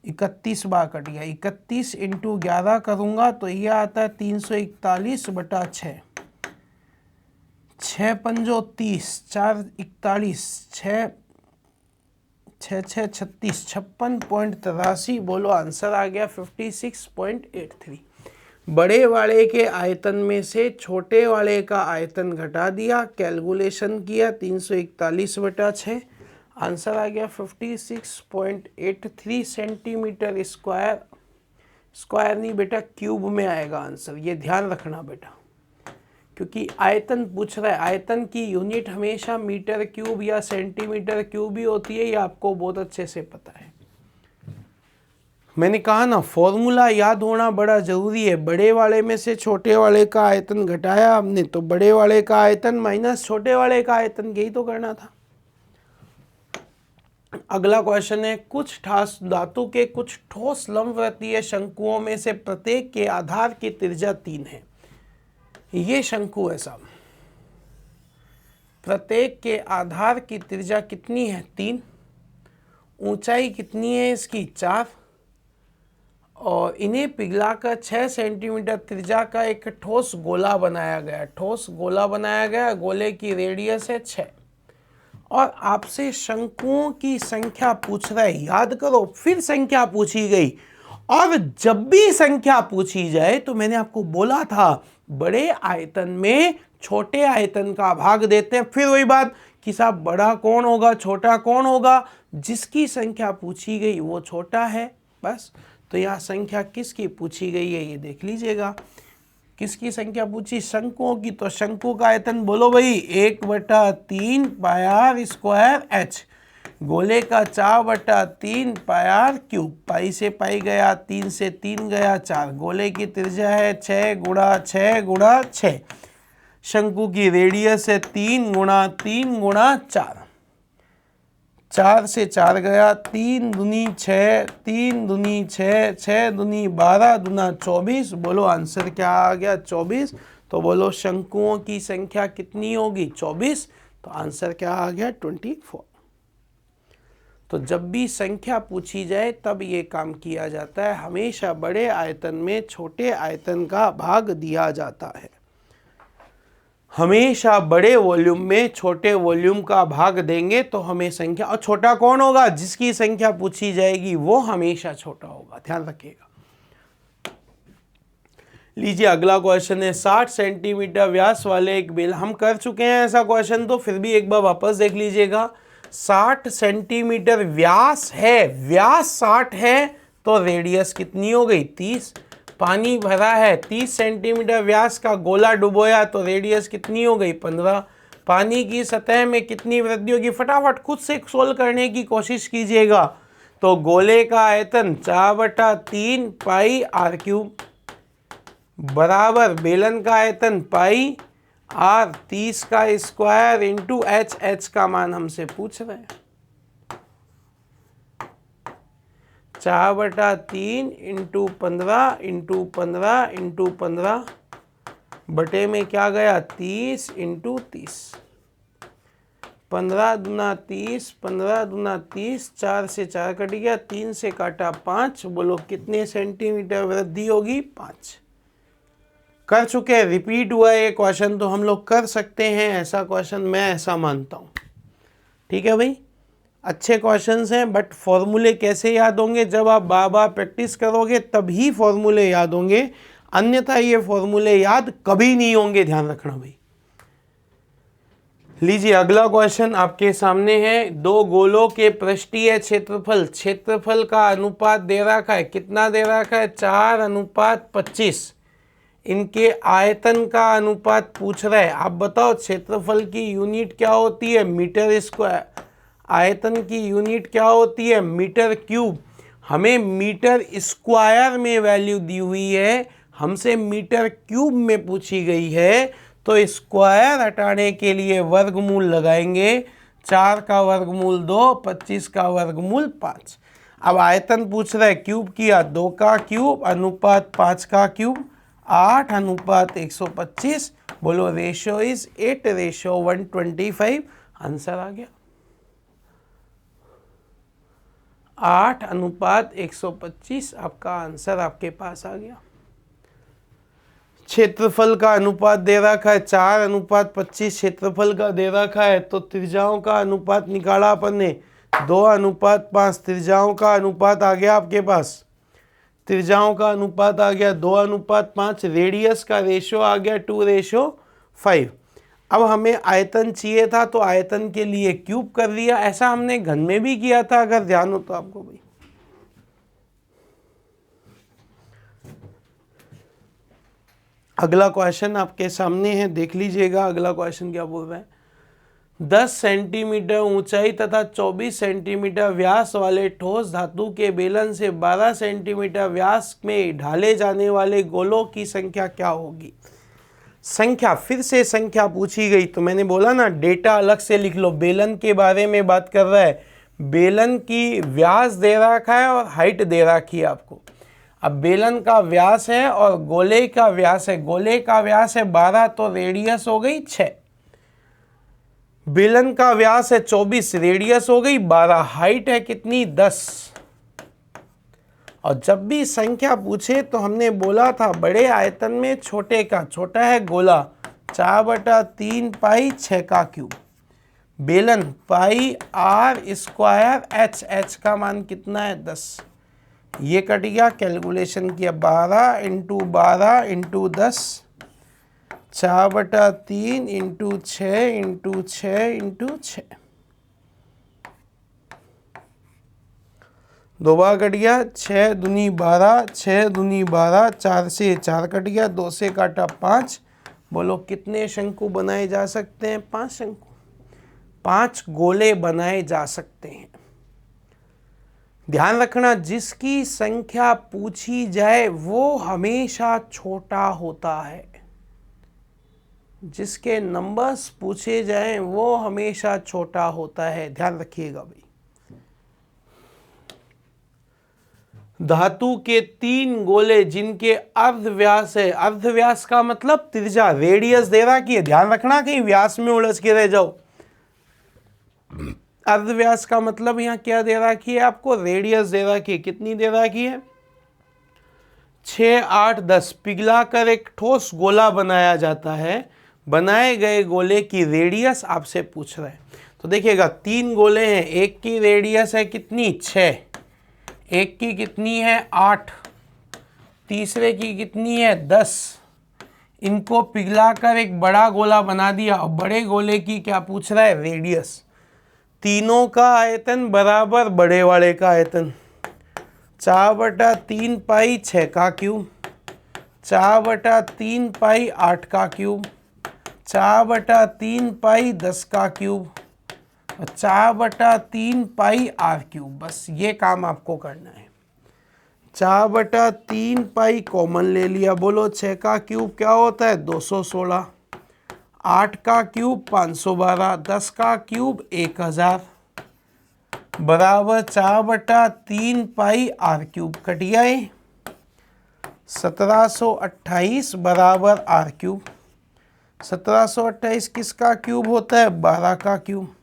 31 बार कट गया, 31 इंटू 11 करूँगा तो यह आता है 341/6, 6 पंजो 30, 4 41, 6 36, 56.83। बोलो आंसर आ गया 56.83। बड़े वाले के आयतन में से छोटे वाले का आयतन घटा दिया, कैलकुलेशन किया 341/6, आंसर आ गया 56.83 सेंटीमीटर स्क्वायर। स्क्वायर नहीं बेटा, क्यूब में आएगा आंसर, ये ध्यान रखना बेटा, क्योंकि आयतन पूछ रहा है। आयतन की यूनिट हमेशा मीटर क्यूब या सेंटीमीटर क्यूब ही होती है, ये आपको बहुत अच्छे से पता है। मैंने कहा ना, फॉर्मूला याद होना बड़ा ज़रूरी है। बड़े वाले में से छोटे वाले का आयतन घटाया हमने, तो बड़े वाले का आयतन माइनस छोटे वाले का आयतन, यही तो करना था। अगला क्वेश्चन है, कुछ धातु के कुछ ठोस लंबवृत्तीय शंकुओं में से प्रत्येक के आधार की त्रिज्या 3 है। ये शंकु है साहब, प्रत्येक के आधार की त्रिज्या कितनी है 3, ऊंचाई कितनी है इसकी 4, और इन्हें पिघलाकर 6 सेंटीमीटर त्रिज्या का एक ठोस गोला बनाया गया। ठोस गोला बनाया गया, गोले की रेडियस है 6, और आपसे शंकुओं की संख्या पूछ रहा है। याद करो, फिर संख्या पूछी गई, और जब भी संख्या पूछी जाए तो मैंने आपको बोला था बड़े आयतन में छोटे आयतन का भाग देते हैं। फिर वही बात कि साहब बड़ा कौन होगा छोटा कौन होगा, जिसकी संख्या पूछी गई वो छोटा है बस। तो यहाँ संख्या किसकी पूछी गई है ये देख लीजिएगा। किसकी संख्या पूछी, शंकुओं की, तो शंकु का आयतन बोलो भाई 1/3 पाई स्क्वायर h, गोले का 4/3 पाई क्यूब, पाई से पाई गया, 3 से 3 गया 4, गोले की त्रिज्या है 6 गुणा 6 गुणा 6, शंकु की रेडियस है 3 गुणा 3 गुणा 4, 4 से 4 गया, 3 दूनी 6, 3 दूनी 6, 6 दूनी 12, दूना 24। बोलो आंसर क्या आ गया 24। तो बोलो शंकुओं की संख्या कितनी होगी 24, तो आंसर क्या आ गया 24। तो जब भी संख्या पूछी जाए तब ये काम किया जाता है, हमेशा बड़े आयतन में छोटे आयतन का भाग दिया जाता है। हमेशा बड़े वॉल्यूम में छोटे वॉल्यूम का भाग देंगे तो हमें संख्या, और छोटा कौन होगा, जिसकी संख्या पूछी जाएगी वो हमेशा छोटा होगा, ध्यान रखिएगा। लीजिए अगला क्वेश्चन है, 60 सेंटीमीटर व्यास वाले एक बेलन, हम कर चुके हैं ऐसा क्वेश्चन, तो फिर भी एक बार वापस देख लीजिएगा। 60 सेंटीमीटर व्यास है, व्यास 60 है, तो रेडियस कितनी हो गई 30। पानी भरा है, 30 सेंटीमीटर व्यास का गोला डुबोया, तो रेडियस कितनी हो गई 15। पानी की सतह में कितनी वृद्धि होगी, फटाफट खुद से सोल्व करने की कोशिश कीजिएगा। तो गोले का आयतन 4/3 पाई r क्यूब बराबर बेलन का आयतन पाई r, 30 का स्क्वायर इंटू h का मान हमसे पूछ रहे हैं। 4/3 इंटू 15 इंटू 15 इंटू 15 बटे में क्या गया 30 इंटू 30, 15 दूना 30, 15 दूना 30, 4 से 4 कट गया, 3 से काटा 5। बोलो कितने सेंटीमीटर वृद्धि होगी 5। कर चुके हैं, रिपीट हुआ है ये क्वेश्चन, तो हम लोग कर सकते हैं ऐसा क्वेश्चन, मैं ऐसा मानता हूँ। ठीक है भाई, अच्छे क्वेश्चंस हैं, बट फॉर्मूले कैसे याद होंगे? जब आप बार बार प्रैक्टिस करोगे तभी फॉर्मूले याद होंगे, अन्यथा ये फॉर्मूले याद कभी नहीं होंगे, ध्यान रखना भाई। लीजिए अगला क्वेश्चन आपके सामने है। दो गोलों के पृष्ठीय क्षेत्रफल का अनुपात दे रखा है, कितना दे रखा है? 4:25। इनके आयतन का अनुपात पूछ रहा है। आप बताओ क्षेत्रफल की यूनिट क्या होती है? Metre square. आयतन की यूनिट क्या होती है? Metre cube. हमें मीटर स्क्वायर में वैल्यू दी हुई है, हमसे मीटर क्यूब में पूछी गई है, तो स्क्वायर हटाने के लिए वर्गमूल लगाएंगे। 4 का वर्गमूल 2, 25 का वर्गमूल 5। अब आयतन पूछ रहा है, क्यूब किया 2 का क्यूब अनुपात 5 का क्यूब, 8:125। बोलो रेशो इज 8:125। आंसर आ गया 8:125। आपका आंसर आपके पास आ गया। क्षेत्रफल का अनुपात दे रखा है 4:25, क्षेत्रफल का दे रखा है, तो त्रिज्याओं का अनुपात निकाला अपन ने 2:5। त्रिज्याओं का अनुपात आ गया आपके पास, त्रिज्याओं का अनुपात आ गया 2:5। रेडियस का रेशो आ गया 2:5। अब हमें आयतन चाहिए था, तो आयतन के लिए क्यूब कर दिया। ऐसा हमने घन में भी किया था, अगर ध्यान हो तो आपको भाई। अगला क्वेश्चन आपके सामने है, देख लीजिएगा अगला क्वेश्चन क्या बोल रहा है। 10 सेंटीमीटर ऊंचाई तथा 24 सेंटीमीटर व्यास वाले ठोस धातु के बेलन से 12 सेंटीमीटर व्यास में ढाले जाने वाले गोलों की संख्या क्या होगी? संख्या, फिर से संख्या पूछी गई, तो मैंने बोला ना डेटा अलग से लिख लो। बेलन के बारे में बात कर रहा है, बेलन की व्यास दे रखा है और हाइट दे रखी है आपको। अब बेलन का व्यास है और गोले का व्यास है, गोले का व्यास है 12, तो रेडियस हो गई 6। बेलन का व्यास है 24, रेडियस हो गई 12, हाइट है कितनी? 10। और जब भी संख्या पूछे तो हमने बोला था बड़े आयतन में छोटे का, छोटा है गोला, 4/3 पाई 6 का क्यूब। बेलन पाई r स्क्वायर h, h का मान कितना है? 10। ये कट गया, कैलकुलेशन किया 12 × 12 × 10, 4/3 × 6 × 6 × 6। 2 बार कट गया, 6 दूनी 12, 6 दूनी 12, 4 से 4 कट गया, 2 से काटा 5। बोलो कितने शंकु बनाए जा सकते हैं? 5 शंकु, 5 गोले बनाए जा सकते हैं। ध्यान रखना, जिसकी संख्या पूछी जाए वो हमेशा छोटा होता है, जिसके नंबर्स पूछे जाएं वो हमेशा छोटा होता है, ध्यान रखिएगा भाई। धातु के 3 गोले जिनके अर्धव्यास है, अर्धव्यास का मतलब त्रिज्या, रेडियस दे रखी है, ध्यान रखना कहीं व्यास में उलझ के रह जाओ। अर्धव्यास का मतलब यहाँ क्या दे रखी है आपको? रेडियस दे रखी है, कितनी दे रखी है? 6, 8, 10 पिघलाकर एक ठोस गोला बनाया जाता है। बनाए गए गोले की रेडियस आपसे पूछ रहा है, तो देखिएगा 3 गोले हैं, एक की रेडियस है कितनी? 6, एक की कितनी है? 8, तीसरे की कितनी है? 10। इनको पिघलाकर एक बड़ा गोला बना दिया, और बड़े गोले की क्या पूछ रहा है? रेडियस। तीनों का आयतन बराबर बड़े वाले का आयतन, 4/3 पाई 6 का क्यूब, 4/3 पाई 8 का क्यूब, 4/3 पाई 10 का क्यूब, 4/3 पाई r क्यूब। बस ये काम आपको करना है। 4/3 पाई कॉमन ले लिया, बोलो 6 का क्यूब क्या होता है? 216, 8 का क्यूब 512, 10 का क्यूब 1000 बराबर 4/3 पाई r क्यूब। कट गया है 1728 बराबर r क्यूब। 1728 किसका क्यूब होता है? 12 का क्यूब।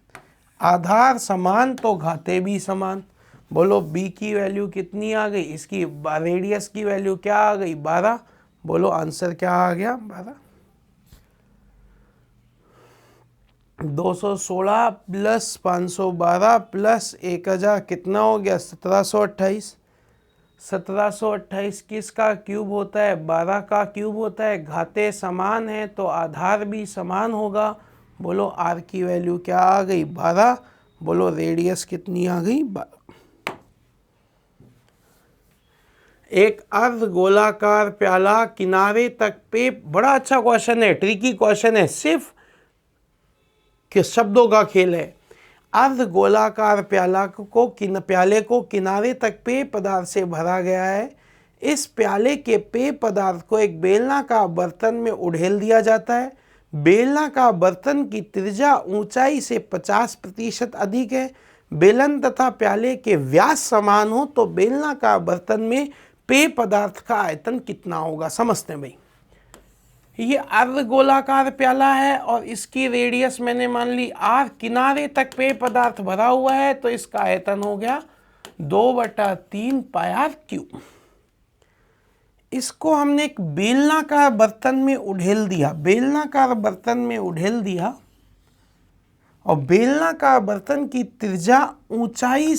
आधार समान तो घाते भी समान। बोलो b की वैल्यू कितनी आ गई? इसकी रेडियस की वैल्यू क्या आ गई? 12 बोलो आंसर क्या आ गया 12। 216 प्लस 512 प्लस 1000 कितना हो गया 1728। 1728 किसका क्यूब होता है 12 का क्यूब होता है। घाते समान है तो आधार भी समान होगा। बोलो आर की वैल्यू क्या आ गई 12। बोलो रेडियस कितनी आ गई 12। एक अर्ध गोलाकार प्याला किनारे तक पे, बड़ा अच्छा क्वेश्चन है, ट्रिकी क्वेश्चन है, सिर्फ कि शब्दों का खेल है। अर्ध गोलाकार प्याले को किनारे तक पेय पदार्थ से भरा गया है। इस प्याले के पेय पदार्थ को एक बेलनाकार बर्तन में उड़ेल दिया जाता है। बेलनाकार बर्तन की त्रिज्या ऊंचाई से 50% अधिक है। बेलन तथा प्याले के व्यास समान हो तो बेलनाकार बर्तन में पेय पदार्थ का आयतन कितना होगा। समझते हैं भाई, ये अर्ध गोलाकार प्याला है और इसकी रेडियस मैंने मान ली आर, किनारे तक पेय पदार्थ भरा हुआ है तो इसका आयतन हो गया 2/3 पाई आर क्यूब। इसको हमने एक बेलनाकार बर्तन में उड़ेल दिया, बेलनाकार बर्तन में उड़ेल दिया और बेलनाकार बर्तन की त्रिज्या ऊंचाई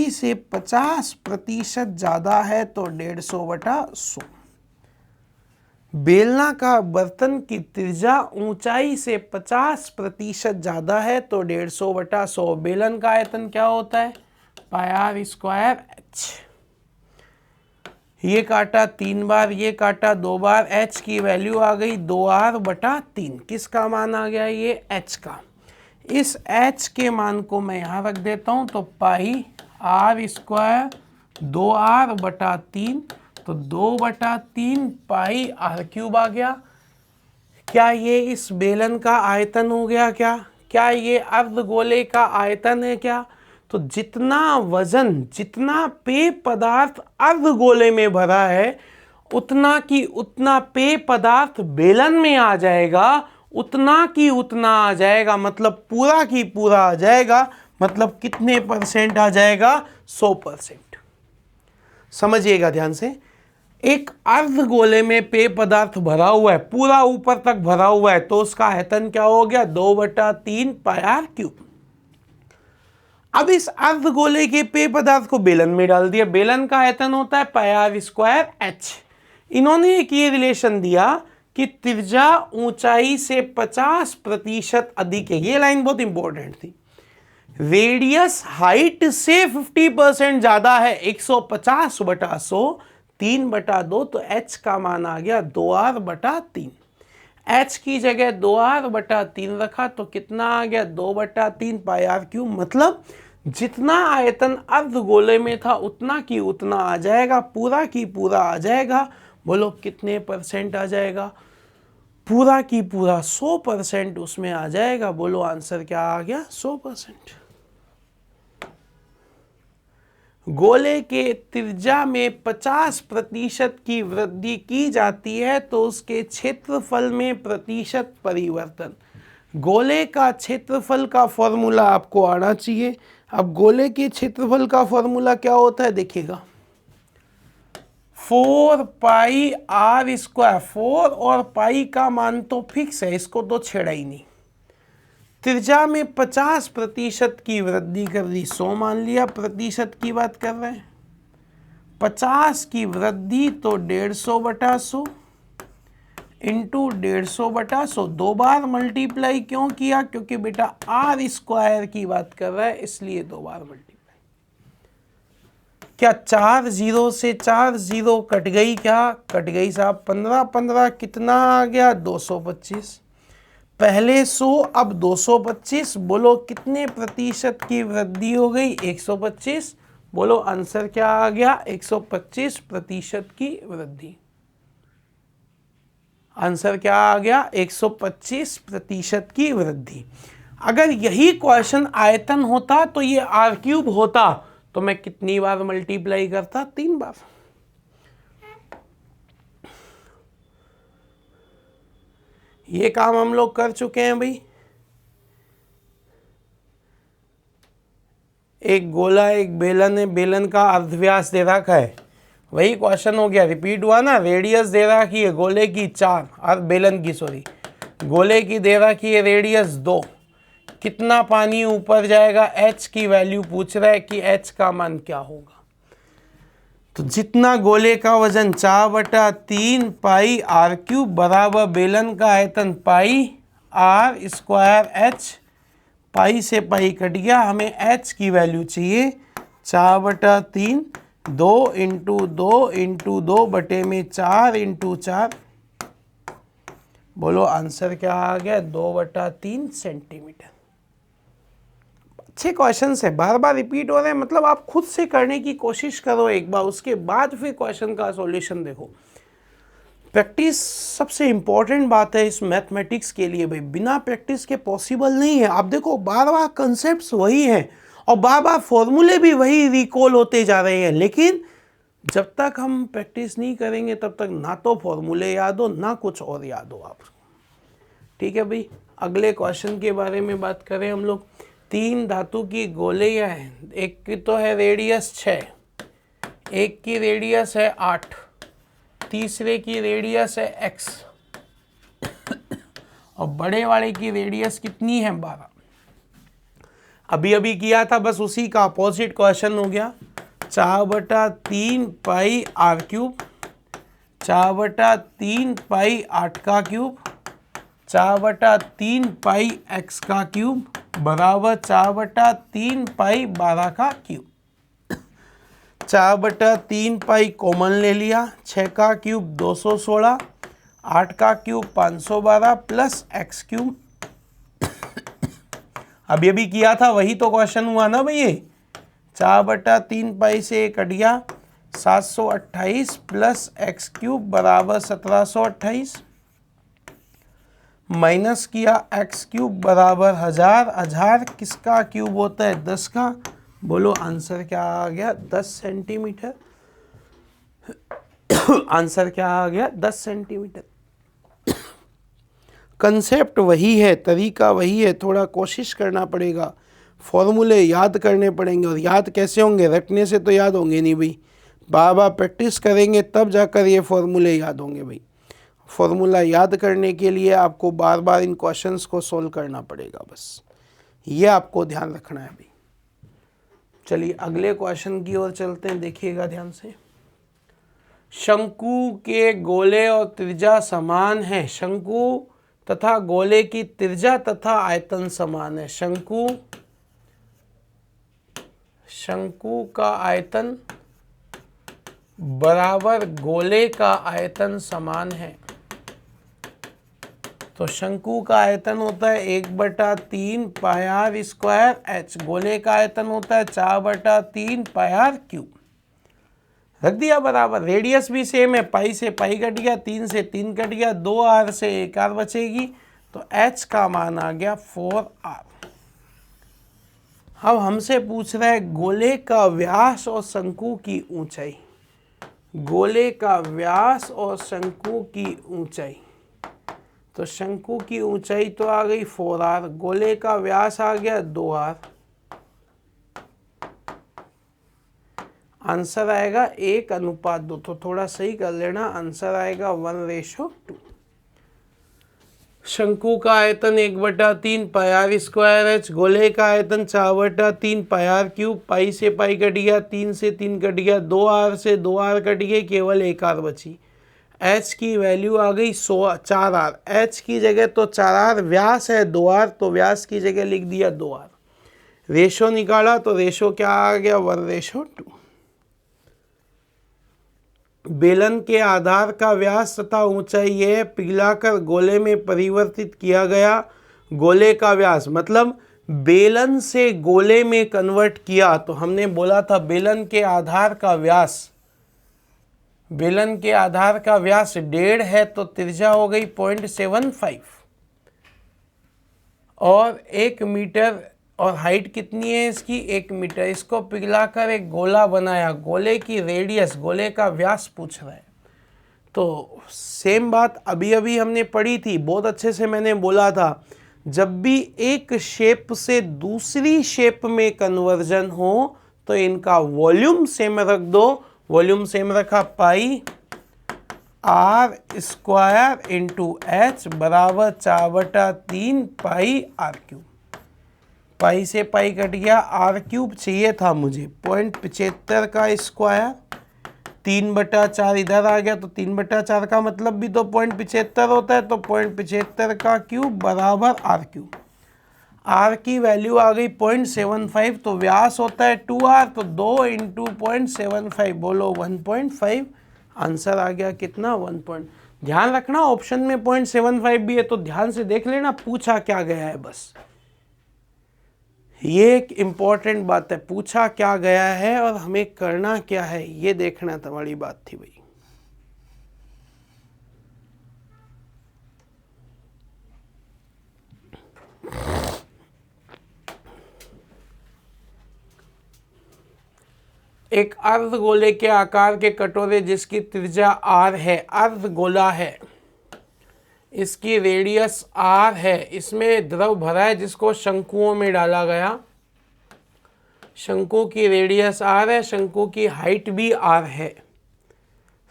से 50% ज़्यादा है तो 150/100। बेलनाकार बर्तन की त्रिज्या ऊंचाई से 50% ज़्यादा है तो 150/100। बेलन का आयतन क्या होता है पाई आर स्क्वायर एच। ये काटा 3 बार, ये काटा 2 बार, एच की वैल्यू आ गई 2r/3। किसका मान आ गया ये एच का। इस h के मान को मैं यहाँ रख देता हूँ तो पाई आर स्क्वायर 2r/3 तो 2/3 पाई आर क्यूब आ गया। क्या ये इस बेलन का आयतन हो गया क्या ये अर्धगोले का आयतन है क्या। तो जितना वजन, जितना पेय पदार्थ अर्धगोले में भरा है उतना की उतना पेय पदार्थ बेलन में आ जाएगा, उतना की उतना आ जाएगा, मतलब पूरा की पूरा आ जाएगा। मतलब कितने % आ जाएगा 100%। समझिएगा ध्यान से, एक अर्धगोले में पेय पदार्थ भरा हुआ है, पूरा ऊपर तक भरा हुआ है तो उसका आयतन क्या हो गया 2/3 पाई आर क्यूब। अब इस अर्धगोले के पेय पदार्थ को बेलन में डाल दिया, बेलन का आयतन होता है पाई आर स्क्वायर एच। इन्होंने एक ये रिलेशन दिया कि त्रिज्या ऊंचाई से 50% अधिक है। ये लाइन बहुत इंपॉर्टेंट थी। रेडियस हाइट से 50% ज्यादा है 150/100, 3/2 तो h का मान आ गया 2r/3। h की जगह 2r/3 रखा तो कितना आ गया 2/3 पाई आर क्यूब। मतलब जितना आयतन अर्धगोले में था उतना की उतना आ जाएगा, पूरा की पूरा आ जाएगा। बोलो कितने % आ जाएगा पूरा की पूरा 100% उसमें आ जाएगा। बोलो आंसर क्या आ गया 100%। गोले के त्रिज्या में 50% की वृद्धि की जाती है तो उसके क्षेत्रफल में प्रतिशत परिवर्तन। गोले का क्षेत्रफल का फॉर्मूला आपको आना चाहिए। अब गोले के क्षेत्रफल का फॉर्मूला क्या होता है देखिएगा, 4 पाई आर स्क्वायर। 4 और पाई का मान तो फिक्स है, इसको तो छेड़ा ही नहीं। त्रिज्या में 50% की वृद्धि कर दी, 100 मान लिया, प्रतिशत की बात कर रहे हैं। 50 की वृद्धि तो 150/100 इंटू 150/100। 2 बार मल्टीप्लाई क्यों किया, क्योंकि बेटा आर स्क्वायर की बात कर रहा है इसलिए 2 बार मल्टीप्लाई। क्या 4 0 से 4 0 कट गई, क्या कट गई साहब। 15 कितना आ गया 225। पहले 100 अब 225। बोलो कितने प्रतिशत की वृद्धि हो गई 125। बोलो आंसर क्या आ गया 125% की वृद्धि। आंसर क्या आ गया 125% की वृद्धि। अगर यही क्वेश्चन आयतन होता तो ये आर क्यूब होता तो मैं कितनी बार मल्टीप्लाई करता 3 बार। ये काम हम लोग कर चुके हैं भाई। एक गोला एक बेलन है, बेलन का अर्धव्यास दे रखा है, वही क्वेश्चन हो गया, रिपीट हुआ ना। रेडियस दे रखी है गोले की 4 और बेलन की, सॉरी गोले की दे रखी है रेडियस 2। कितना पानी ऊपर जाएगा, h की वैल्यू पूछ रहा है कि h का मान क्या होगा। तो जितना गोले का वजन 4/3 पाई आर क्यूब बराबर बेलन का आयतन पाई आर स्क्वायर h। पाई से पाई कट गया, हमें h की वैल्यू चाहिए 4/3, 2 इंटू 2 इंटू 2 बटे में 4 इंटू 4। बोलो आंसर क्या आ गया, 2/3 सेंटीमीटर। अच्छे क्वेश्चन है, बार बार रिपीट हो रहे हैं, मतलब आप खुद से करने की कोशिश करो एक बार, उसके बाद फिर क्वेश्चन का सॉल्यूशन देखो। प्रैक्टिस सबसे इंपॉर्टेंट बात है इस मैथमेटिक्स के लिए भाई, बिना प्रैक्टिस के पॉसिबल नहीं है। आप देखो बार बार कंसेप्ट्स वही हैं और बार बार फॉर्मूले भी वही रिकॉल होते जा रहे हैं, लेकिन जब तक हम प्रैक्टिस नहीं करेंगे तब तक ना तो फॉर्मूले याद हो ना कुछ और याद हो आपको। ठीक है भाई, अगले क्वेश्चन के बारे में बात करें हम लोग। 3 धातु की गोलियां हैं, एक की तो है रेडियस 6, एक की रेडियस है 8, तीसरे की रेडियस है x और बड़े वाले की रेडियस कितनी है 12। अभी अभी किया था, बस उसी का अपोजिट क्वेश्चन हो गया। 4/3 पाई आर क्यूब, 4/3 पाई 8 का क्यूब, 4/3 पाई x का क्यूब बराबर 4/3 पाई 12 का क्यूब। 4/3 पाई कॉमन ले लिया, 6 का क्यूब 216, 8 का क्यूब 512 प्लस x क्यूब। अभी अभी किया था वही तो क्वेश्चन हुआ ना भैया। 4/3 पाई से कट गया, 728 प्लस x क्यूब बराबर 1728, माइनस किया x क्यूब बराबर 1000। 1000 किसका क्यूब होता है, 10 का। बोलो आंसर क्या आ गया, 10 सेंटीमीटर। आंसर क्या आ गया, 10 सेंटीमीटर। कंसेप्ट वही है, तरीका वही है, थोड़ा कोशिश करना पड़ेगा, फॉर्मूले याद करने पड़ेंगे। और याद कैसे होंगे, रटने से तो याद होंगे नहीं भाई, बार बार प्रैक्टिस करेंगे तब जाकर ये फॉर्मूले याद होंगे भाई। फॉर्मूला याद करने के लिए आपको बार बार इन क्वेश्चंस को सोल्व करना पड़ेगा, बस ये आपको ध्यान रखना है भाई। चलिए अगले क्वेश्चन की ओर चलते हैं, देखिएगा ध्यान से। शंकु के गोले और त्रिज्या समान है, शंकु तथा गोले की त्रिज्या तथा आयतन समान है। शंकु का आयतन बराबर गोले का आयतन समान है। तो शंकु का आयतन होता है 1/3 पाई आर स्क्वायर h, गोले का आयतन होता है 4/3 पाई आर क्यूब। रख दिया बराबर, रेडियस भी सेम है, पाई से पाई कट गया, 3 से 3 कट गया, 2r से 1r बचेगी, तो h का मान आ गया 4r। अब हमसे पूछ रहा है गोले का व्यास और शंकु की ऊंचाई। गोले का व्यास और शंकु की ऊंचाई, तो शंकु की ऊंचाई तो आ गई 4r, गोले का व्यास आ गया 2r। आंसर आएगा 1:2, तो थोड़ा सही कर लेना, आंसर आएगा 1:2। शंकु का आयतन 1/3 पाई आर स्क्वायर h, गोले का आयतन 4/3 पाई आर क्यूब, पाई से पाई कट गया, 3 से 3 कट गया, 2r से 2r कट गए, केवल 1r बची। h की वैल्यू आ गई 4r, h की जगह तो 4r, व्यास है 2r तो व्यास की जगह लिख दिया 2r। रेशो निकाला तो रेशो क्या आ गया, 1:2। बेलन के आधार का व्यास तथा ऊंचाई यह पिघलाकर गोले में परिवर्तित किया गया। गोले का व्यास मतलब बेलन से गोले में कन्वर्ट किया, तो हमने बोला था बेलन के आधार का व्यास, बेलन के आधार का व्यास 1.5 है, तो त्रिज्या हो गई 0.75 और 1 मीटर, और हाइट कितनी है इसकी, 1 मीटर। इसको पिघलाकर एक गोला बनाया, गोले की रेडियस, गोले का व्यास पूछ रहा है। तो सेम बात अभी अभी हमने पढ़ी थी, बहुत अच्छे से मैंने बोला था, जब भी एक शेप से दूसरी शेप में कन्वर्जन हो तो इनका वॉल्यूम सेम रख दो, वॉल्यूम सेम रखा, पाई आर स्क्वायर इंटू एच बराबर 4/3 पाई आर क्यूब। पाई से पाई कट गया, आर क्यूब चाहिए था मुझे 0.75 का स्क्वायर, 3/4 इधर आ गया तो 3/4 का मतलब भी तो 0.75 होता है, तो 0.75 का क्यूब बराबर आर क्यूब। आर की वैल्यू आ गई 0.75, तो व्यास होता है 2r, तो 2 इंटू 0.75 बोलो 1.5। आंसर आ गया कितना 1 ध्यान रखना ऑप्शन में 0.75 भी है तो ध्यान से देख लेना पूछा क्या गया है, बस ये एक इम्पॉर्टेंट बात है, पूछा क्या गया है और हमें करना क्या है ये देखना तुम्हारी बात थी भाई। एक अर्धगोले के आकार के कटोरे जिसकी त्रिज्या r है, अर्धगोला है, इसकी रेडियस r है, इसमें द्रव भरा है जिसको शंकुओं में डाला गया। शंकु की रेडियस r है, शंकु की हाइट भी r है।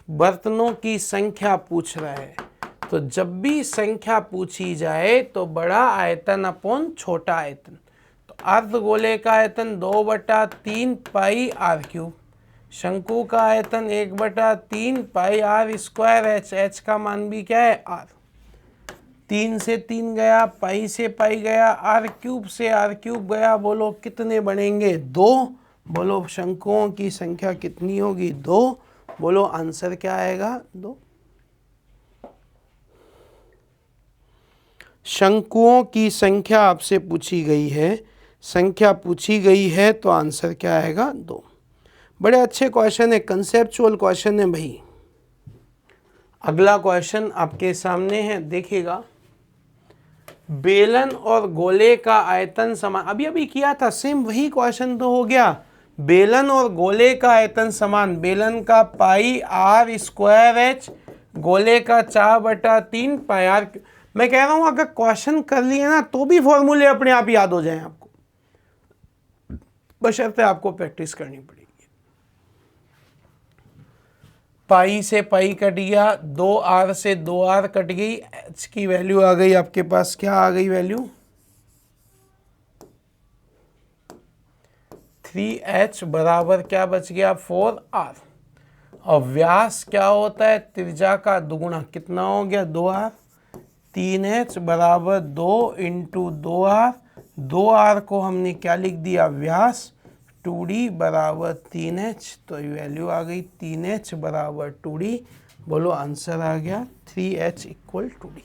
बर्तनों की संख्या पूछ रहा है, तो जब भी संख्या पूछी जाए तो बड़ा आयतन अपॉन छोटा आयतन। तो अर्धगोले का आयतन 2/3 पाई आर क्यूब, शंकु का आयतन 1/3 pi R square H. H का मान भी क्या है आर। 3 से 3 गया, पाई से पाई गया, आर क्यूब से आर क्यूब गया। बोलो कितने बनेंगे 2। बोलो शंकुओं की संख्या कितनी होगी 2। बोलो आंसर क्या आएगा 2। शंकुओं की संख्या आपसे पूछी गई है, संख्या पूछी गई है तो आंसर क्या आएगा 2। बड़े अच्छे क्वेश्चन है, कंसेप्चुअल क्वेश्चन है भाई। अगला क्वेश्चन आपके सामने है, देखिएगा। बेलन और गोले का आयतन समान, अभी अभी किया था सेम वही क्वेश्चन तो हो गया। बेलन और गोले का आयतन समान, बेलन का पाई आर स्क्वायर एच, गोले का 4/3 पाई आर। मैं कह रहा हूं अगर क्वेश्चन कर लिए ना तो भी फॉर्मूले अपने आप याद हो जाएं आपको, बशर्ते आपको प्रैक्टिस करनी पड़ेगी। पाई से पाई कट गया, 2r से 2r कट गई, h की वैल्यू आ गई आपके पास, क्या आ गई वैल्यू 3h बराबर क्या बच गया 4r। और व्यास क्या होता है त्रिज्या का दुगुना, कितना हो गया 2r। 3h बराबर 2 इंटू 2r, 2r को हमने क्या लिख दिया व्यास, 2d बराबर 3h, तो ये वैल्यू आ गई 3h बराबर 2d। बोलो आंसर आ गया 3h इक्वल 2d।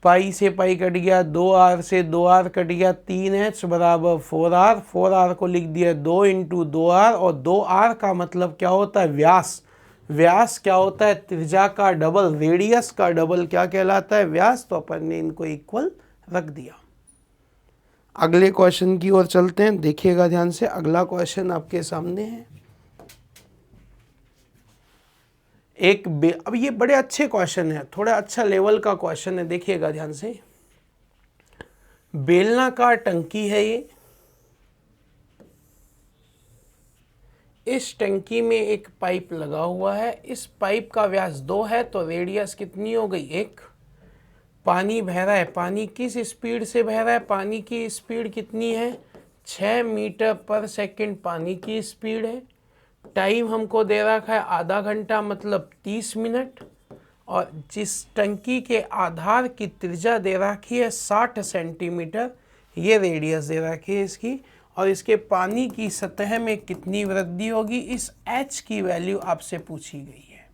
पाई से पाई कट गया, 2r से 2r कट गया, 3h बराबर 4r, 4r को लिख दिया 2 इंटू 2r, और 2r का मतलब क्या होता है व्यास। व्यास क्या होता है त्रिज्या का डबल, रेडियस का डबल क्या कहलाता है व्यास। तो अपन ने इनको इक्वल रख दिया। अगले क्वेश्चन की ओर चलते हैं, देखिएगा ध्यान से। अगला क्वेश्चन आपके सामने है। अब ये बड़े अच्छे क्वेश्चन है, थोड़ा अच्छा लेवल का क्वेश्चन है, देखिएगा ध्यान से। बेलनाकार टंकी है ये, इस टंकी में एक पाइप लगा हुआ है, इस पाइप का व्यास 2 है, तो रेडियस कितनी हो गई 1। पानी बह रहा है, पानी किस स्पीड से बह रहा है, पानी की स्पीड कितनी है 6 मीटर पर सेकंड पानी की स्पीड है। टाइम हमको दे रखा है आधा घंटा मतलब 30 मिनट, और जिस टंकी के आधार की त्रिज्या दे रखी है 60 सेंटीमीटर, ये रेडियस दे रखी है इसकी, और इसके पानी की सतह में कितनी वृद्धि होगी, इस h की वैल्यू आपसे पूछी गई है।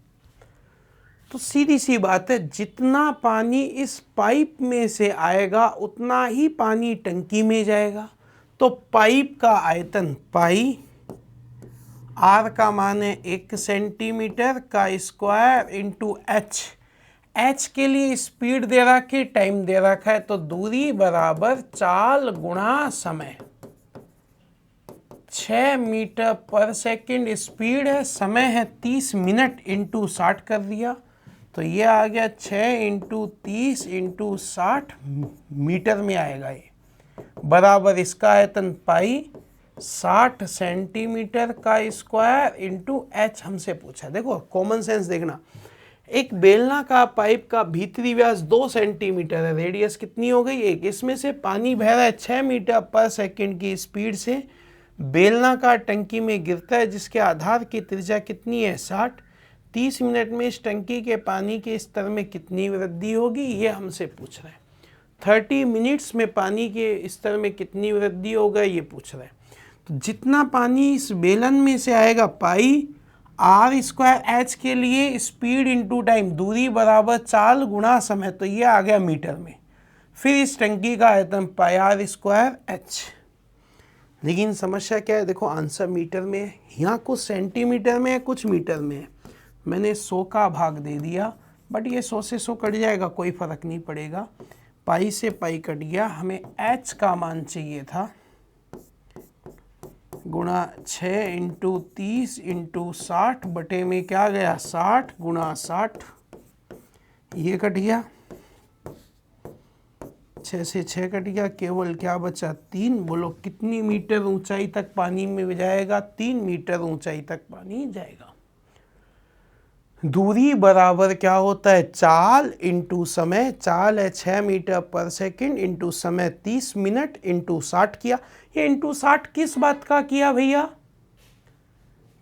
तो सीधी सी बात है, जितना पानी इस पाइप में से आएगा उतना ही पानी टंकी में जाएगा। तो पाइप का आयतन पाई, आर का मान है 1 सेंटीमीटर का स्क्वायर इंटू एच। एच के लिए स्पीड दे रखी है, टाइम दे रखा है, तो दूरी बराबर चाल गुणा समय। 6 मीटर पर सेकंड स्पीड है, समय है 30 मिनट, इंटू 60 कर दिया, तो ये आ गया 6 इंटू 30 इंटू 60 मीटर में आएगा ये, बराबर इसका आयतन पाई 60 सेंटीमीटर का स्क्वायर इंटू एच हमसे पूछा। देखो कॉमन सेंस देखना, एक बेलनाकार पाइप का भीतरी व्यास 2 सेंटीमीटर है, रेडियस कितनी हो गई 1। इसमें से पानी बह रहा है 6 मीटर पर सेकंड की स्पीड से बेलनाकार टंकी में गिरता है, जिसके आधार की त्रिज्या कितनी है 60। 30 मिनट में इस टंकी के पानी के स्तर में कितनी वृद्धि होगी, ये हमसे पूछ रहे हैं। 30 मिनट्स में पानी के स्तर में कितनी वृद्धि होगा, ये पूछ रहे हैं। तो जितना पानी इस बेलन में से आएगा पाई आर स्क्वायर एच के लिए स्पीड इंटू टाइम, दूरी बराबर चाल गुणा समय, तो ये आ गया मीटर में। फिर इस टंकी का आयतन पाई आर स्क्वायर एच। लेकिन समस्या क्या है, देखो आंसर मीटर में है, यहाँ कुछ सेंटीमीटर में है कुछ मीटर में है। मैंने 100 का भाग दे दिया, बट ये 100 से 100 कट जाएगा, कोई फ़र्क नहीं पड़ेगा। पाई से पाई कट गया, हमें एच का मान चाहिए था गुणा 6 इंटू 30 इंटू 60 बटे में क्या गया 60 गुणा 60, ये कट गया, 6 से 6 कट गया, केवल क्या बचा 3। बोलो कितनी मीटर ऊंचाई तक पानी में जाएगा, 3 मीटर ऊंचाई तक पानी जाएगा। दूरी बराबर क्या होता है चाल इंटू समय, चाल है 6 मीटर पर सेकंड इंटू समय 30 मिनट इंटू 60 किया। ये इंटू 60 किस बात का किया भैया,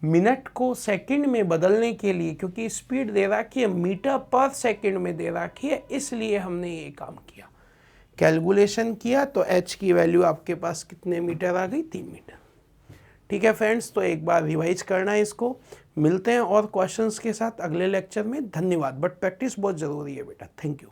मिनट को सेकंड में बदलने के लिए, क्योंकि स्पीड दे रखी है मीटर पर सेकंड में दे रखी है, इसलिए हमने ये काम किया। कैलकुलेशन किया तो एच की वैल्यू आपके पास कितने मीटर आ गई 3 मीटर। ठीक है फ्रेंड्स, तो एक बार रिवाइज करना है इसको। मिलते हैं और क्वेश्चंस के साथ अगले लेक्चर में। धन्यवाद, बट प्रैक्टिस बहुत ज़रूरी है बेटा। Thank you.